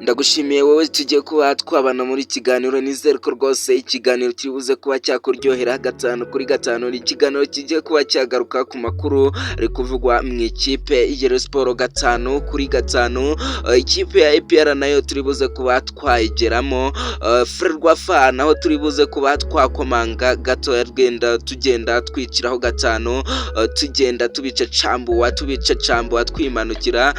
Ndagushimiye wowe tugiye kuba twabana muri kiganiro, nizere ko rwose ikiganiro kibuze kuba cyakuryohera gatanu kuri gatanu. Ni ikiganiro kigiye kuba cyagaruka ku makuru ari kuvugwa mu ikipe ya Rayon Sports gatanu kuri gatanu. Ikipe ya APR nayo turi buze kuba twayigeramo, Ferwafa naho turi buze kuba twakomanga gatoya, tugenda twiciraho gatanu, tugenda tubicacambuwa twimanukira.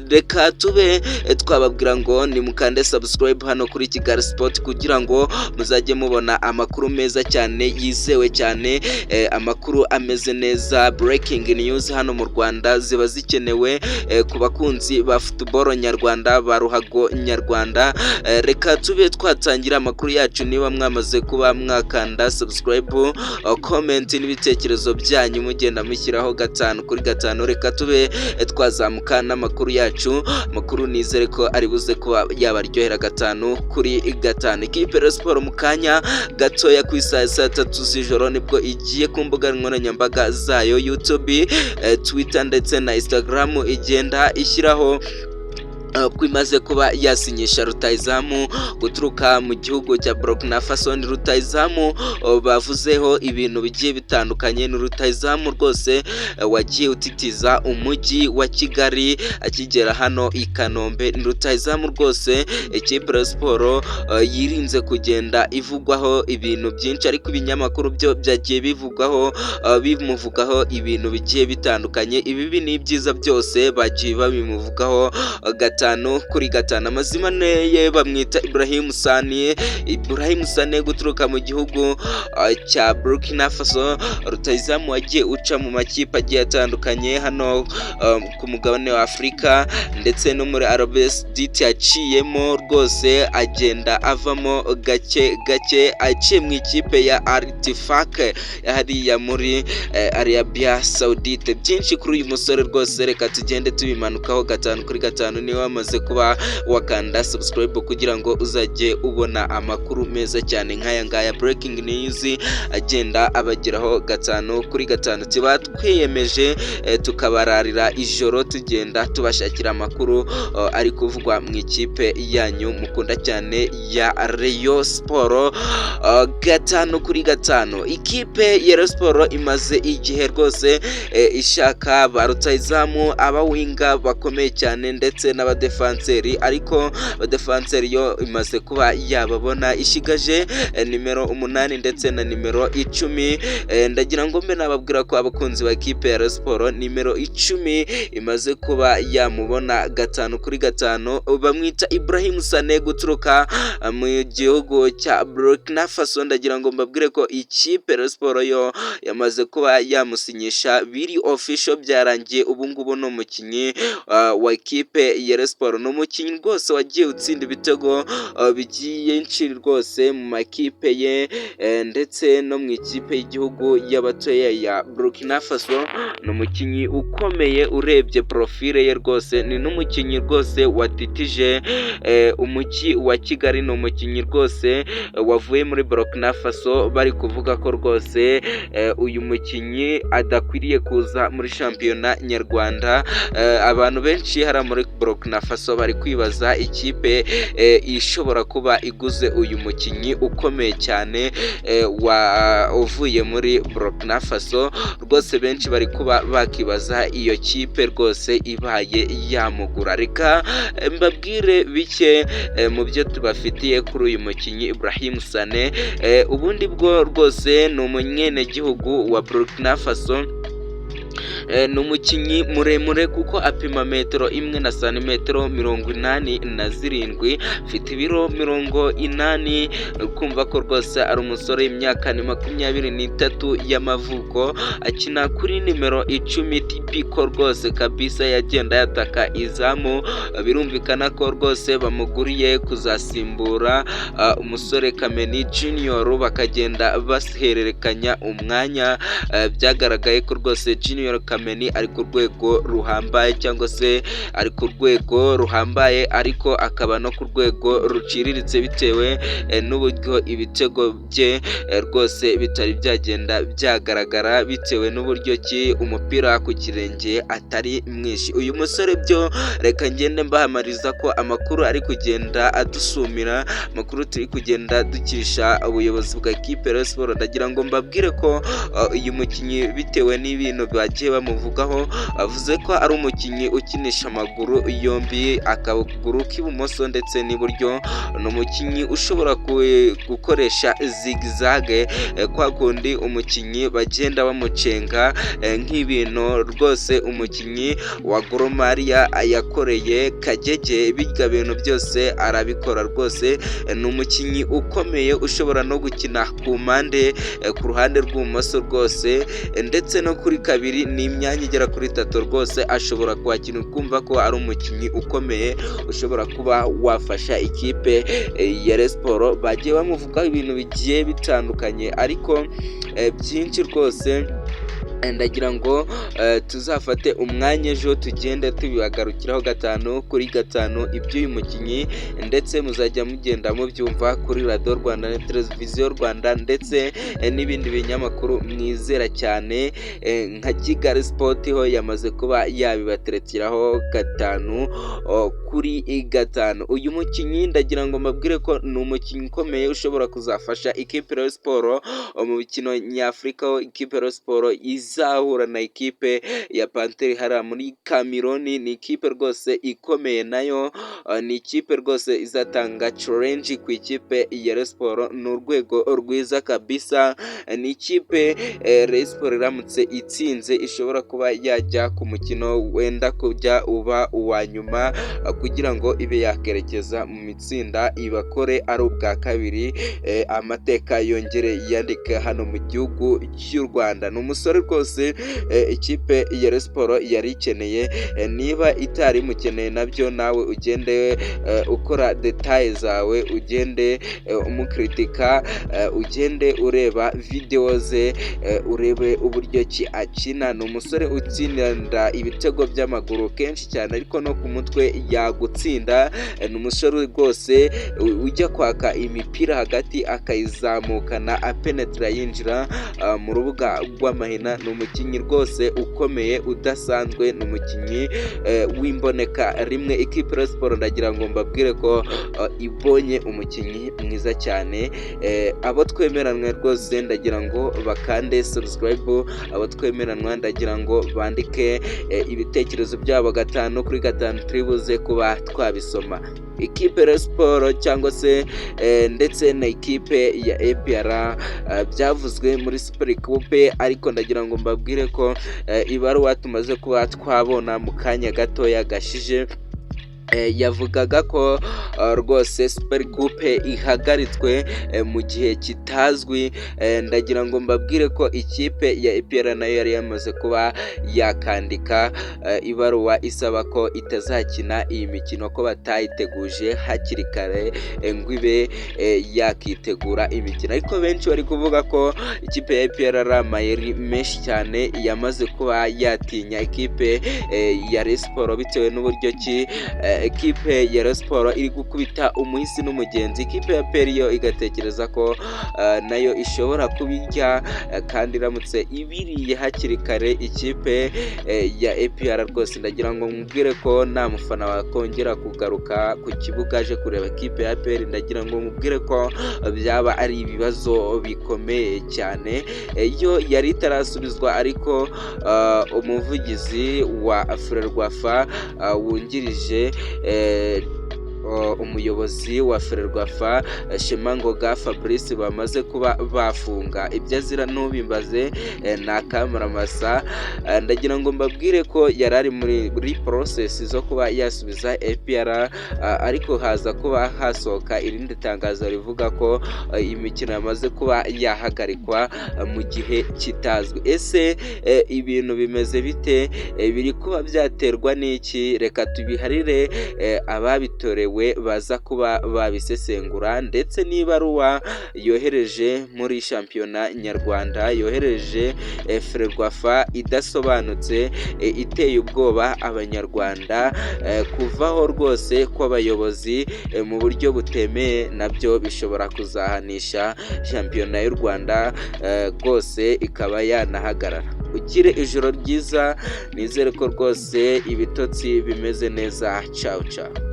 Reka tube twababwira ngo ni mukande subscribe hano kuri Kigali Sport kugira ngo muzajye mubona amakuru meza cyane yizewe cyane, amakuru ameze neza, breaking news hano mu Rwanda ziba zikenewe ku bakunzi ba football nyarwanda, ba ruhago nyarwanda. Reka tube twatangira amakuru yacu. Niba mwamaze kuba mwakanda subscribe, comment n'ibitekerezo byanyu mugenda mushyiraho gatanu kuri gatanu, reka tube twazamuka n'amakuru yacu. Amakuru nizere ko ari buze kuba yabaryohera gatanu kuri gatanu. Ikipe ya Rayon Sports mu kanya gatoya ku isaha saa 3 z'ijoro nibwo igiye ku mbuga nkoranyambaga zayo YouTube, Twitter ndetse na Instagram igenda ishyiraho ko imaze kuba yasinyisha rutayizamu guturuka mu gihugu cya Burkina Faso. Ni rutayizamu bavuzeho ibintu bigiye bitandukanye, ni rutayizamu rwose wagiye utitiza umujyi wa Kigali akigera hano i Kanombe. Ni rutayizamu rwose ikipe ya Rayon Sports yirinze kugenda ivugwaho ibintu byinshi, ariko ibinyamakuru byo byagiye bimuvugaho ibintu bigiye bitandukanye. Ibibi n'ibyiza byose bagiye babimuvugaho gatanu kuri gatanu. Amazina ye bamwita Ibrahim Sane guturuka mu gihugu cya Burkina Faso. Rutayizamu wagiye uca mu makipe agiye atandukanye hano ku mugabane wa Afurika ndetse no muri Arabie Saoudite yaciyemo rwose, agenda avamo gake gake, aciye mu ikipe ya Al-Ittifaq hariya muri Arabia Saoudite. Byinshi kuri uyu musore rwose reka tugende tubimanukaho gatanu kuri gatanu. Niba wamaze kuba wakanda subscribe kugira ngo uzajye ubona amakuru meza cyane nk'aya ngaya, breaking news agenda abageraho gatanu kuri gatanu. Tuba twiyemeje tukabararira ijoro tugenda tubashakira amakuru ari kuvugwa mu ikipe yanyu mukunda cyane ya Rayon Sports gatanu kuri gatanu. Ikipe ya Rayon Sports imaze igihe rwose ishaka ba rutayizamu, abawinga bakomeye cyane ndetse n'abadefanseri, ariko abadefanseri yo imaze kuba yababona, ishigaje nimero 8 ndetse na nimero 10. Ndagira ngo mbe nababwira ko abakunzi ba ikipe ya Rayon Sports nimero 10 imaze kuba yamubona gatanu kuri gatanu. Bamwita Ibrahim Sane guturuka mu gihugu cya Burkina Faso. Ndagira ngo mbabwire ko ikipe ya Rayon Sports yo yamaze kuba yamusinyisha, biri official, byarangiye. Ubu ngubu no mukinyi wa ikipe ya Rayon Sports, no mukinyi rwose wagiye utsinda ibitego bigiye nshiri rwose mu makipe ye ndetse no mu ikipe y'igihugu y'abatoya ya Burkina Faso. No mukinyi ukomeye urebye profile ye rwose, ni n'umukinyi rwose watitije umujyi wa Kigali. No mukinyi rwose wavuye muri Burkina Faso, bari kuvuga ko rwose uyu mukinyi adakwiriye kuza muri shampiyona nyarwanda. Abantu benshi hari muri Burkina Faso bari kwibaza ikipe ishobora kuba iguze uyu mukinyi ukomeye cyane uvuye muri Burkina Faso. Rwose benshi bari kuba bakibaza iyo kipe rwose ibaye yamugura. Reka mbabwire bike mu byo tubafitiye kuri uyu mukinyi Ibrahim Sane. Ubundi bwo rwose ni umunyenegihugu wa Burkina Faso. Ni umukinyi muremure kuko apima metero 1 na santimetero 87, afite ibiro 80. Kumva ko rwose ari umusore w'imyaka 23 y'amavuko, akina kuri nimero 10 tipiko rwose kabisa, yagenda yataka izamu. Birumvikana ko rwose bamuguriye kuzasimbura umusore Kameni Junior, bakagenda bahererekanya umwanya. Byagaragaye ko rwose Junior Emmanuel Kameni ari ku rwego ruhambaye cyangwa se ari ku rwego ruhambaye ariko akaba no ku rwego ruciriritse bitewe n'uburyo ibitego bye rwose bitari byagenda byagaragara bitewe n'uburyo ki umupira ku kirenge atari mwinshi. Uyu musore byo reka ngende mbahamariza ko amakuru ari kugenda adusumira, amakuru turi kugenda dukisha ubuyobozi bwa kipe Rayon Sports. Ndagira ngo mbabwire ko uyu mukinnyi bitewe n'ibintu bagiye bamuvugaho avuze ko ari umukinnyi ukinisha amaguru yombi, akaguru k'ibumoso ndetse n'iburyo. Ni umukinnyi ushobora gukoresha zigzage, kwa kundi umukinnyi bagenda bamucenga nk'ibintu rwose umukinnyi wa Gor Mahia yakoreye Kagege. Bijya bintu byose arabikora rwose. Ni umukinnyi ukomeye ushobora no gukina ku mpande, ku ruhande rw'ibumoso rwose ndetse no kuri kabiri, ni imyanya igera kuri 3 rwose ashobora kwakina, ukumva ko ari umukinnyi ukomeye ushobora kuba wafasha ikipe ya Rayon Sports. Bagiye bamuvugaho ibintu bigiye bitandukanye ariko byinshi rwose. Ndagira ngo tuzafate umwanya ejo tugende tubibagarukiraho 5 kuri 5 iby'uyu mukinnyi, ndetse muzajya mugenda mubyumva kuri Radio Rwanda na Televiziyo Rwanda ndetse n'ibindi binyamakuru mwizera cyane nka Kigali Sport ho yamaze kuba yabibaterekeraho 5 kuri 5. Uyu mukinnyi ndagira ngo mbabwire ko ni umukinnyi ukomeye ushobora kuzafasha ikipe Rayon Sports mu mikino nyafurika, aho ikipe Rayon Sports izahura na ikipe ya Panther hariya muri Cameroon. Ni ikipe rwose ikomeye, nayo ni ikipe rwose izatanga challenge ku ikipe ya Rayon Sports. Ni urwego rwiza kabisa, ni ikipe Rayon Sports iramutse itsinze ishobora kuba yajya ku mukino wenda kujya uba uwa nyuma kugira ngo ibe yakerekeza mu mitsinda ibakore ari ubwa kabiri, amateka yongere yandika hano mu gihugu cy'u Rwanda. Ni umusore rwose ikipe ya Rayon Sports yari ikeneye. Niba itari mukeneye nabyo nawe ugende ukora details zawe, ugende umukritika, ugende ureba video ze, urebe uburyo ki akina. Ni umusore utsinda ibitego by'amaguru kenshi cyane ariko no ku mutwe yagutsinda. Ni umusore rwose ujya kwaka imipira hagati akayizamukana apenetra yinjira mu rubuga rw'amahina. Ni umukinnyi rwose ukomeye udasanzwe, ni umukinnyi w'imboneka rimwe. Ikipe Rayon Sports ndagira ngo mbabwire ko ibonye umukinnyi mwiza cyane. Abo twemeranwa rwose ndagira ngo bakande subscribe, abo twemeranwa ndagira ngo bandike ibitekerezo byabo 5 kuri 5 turibuze kuba twabisoma. Ikipe Rayon Sports cyangwa se ndetse na ikipe ya APR byavuzwe muri Super Coupe, ariko ndagira ngo mbabwire ko ibaruwa tumaze kuba twabona mu kanya gatoya gashije yavugaga ko rwose Super Coupe ihagaritswe mu gihe kitazwi. Ndagira ngo mbabwire ko ikipe ya APR nayo yari yamaze kuba yakandika ibaruwa isaba ko itazakina iyi mikino, ko batayiteguje hakiri kare ngo ibe yakitegura imikino. Ariko benshi bari kuvuga ko ikipe ya APR ari amayeri menshi cyane yamaze kuba yatinya ikipe ya Rayon Sports bitewe n'uburyo ki ikipe ya Rayon Sports iri gukubita umuhisi n'umugenzi. Ikipe ya APR yo igatekereza ko nayo ishobora kubirya, kandi iramutse ibiriye hakiri kare ikipe ya APR rwose ndagira ngo mubwire ko nta mufana wakongera kugaruka ku kibuga aje kureba ikipe ya APR. Ndagira ngo mubwire ko byaba ari ibibazo bikomeye cyane. Yo yari itarasubizwa, ariko umuvugizi wa Ferwafa wungirije umuyobozi wa Ferwafa Shemangoga Fabrice bamaze kuba bafunga. Ibyo azira ntubimbaze na Kamaramasa. Ndagira ngo mbabwire ko yarari muri process zo kuba yasubiza APR, ariko haza kuba hasohoka irindi tangazo rivuga ko imikino yamaze kuba yahagarikwa mu gihe kitazwi. Ese ibintu bimeze bite? Biri kuba byaterwa n'iki? Reka tubiharire ababitorewe bikenewe baza kuba babisesengura, ndetse n'ibaruwa yohereje muri shampiyona nyarwanda, yohereje Ferwafa idasobanutse, iteye ubwoba abanyarwanda, kuvaho rwose kw'abayobozi mu buryo butemeye nabyo bishobora kuzahanisha shampiyona y'u Rwanda rwose ikaba yanahagarara. Ugire ijoro ryiza, nizere ko rwose ibitotsi bimeze neza. Ciao ciao.